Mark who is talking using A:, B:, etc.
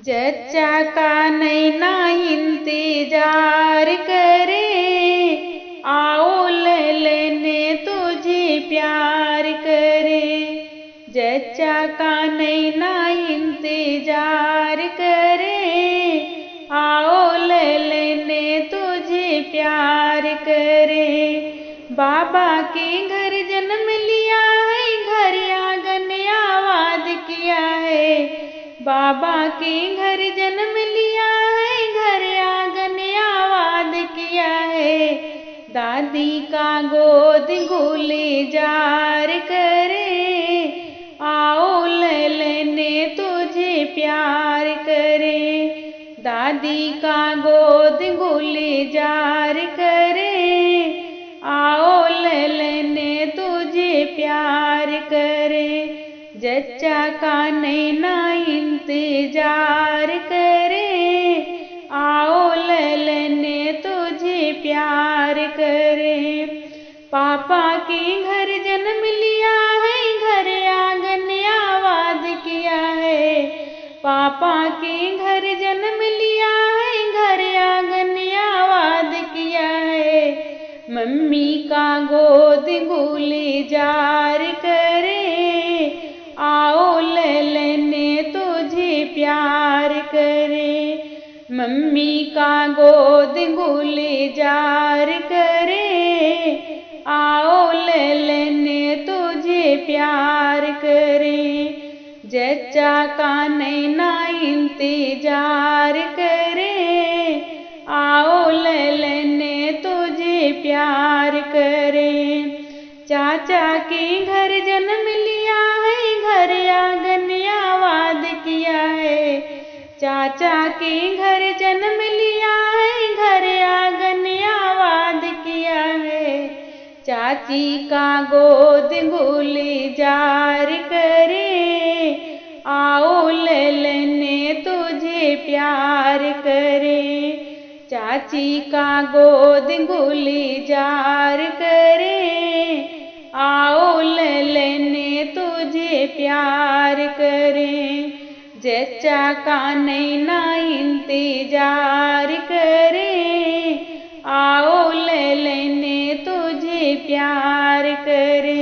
A: जच्चा का नैना इंतजार करे, आओ ले लेने तुझे प्यार करे। जच्चा का नैना इंतजार करे, आओ ले लेने तुझे प्यार करे। बाबा के घर जन्म लिया है, घर आंगन आबाद किया है। बाबा के घर जन्म लिया है, घर आंगन आबाद किया है। दादी का गोद गुलजार करे, आओ ले लेने तुझे प्यार करे। दादी का गोद गुलजार करे, आओ ले लेने तुझे प्यार करे। जच्चा का नैना इंतजार करे, आओ ले लेने तुझे प्यार करे। पापा के घर जन्म लिया है, घर आंगन आबाद किया है। पापा के घर जन्म लिया है, घर आंगन आबाद किया है। मम्मी का गोद गुलजार करे, आओ ले लेने तुझे प्यार करे। मम्मी का गोद गुलजार करे, आओ ले लेने तुझे प्यार करे। जच्चा का नैना इंतजार करे, आओ ले लेने तुझे प्यार करे। चाचा के घर जन्म लिया है, घर आंगन आबाद किया है। चाचा के घर जन्म लिया है, घर आंगन आबाद किया है। चाची का गोद गुलजार करे, आओ ले लेने तुझे प्यार करे। चाची का गोद गुलजार करे, आओ ले लेने तुझे प्यार करे। जच्चा का नैना इंतजार करे, आओ ले लेने तुझे प्यार करे।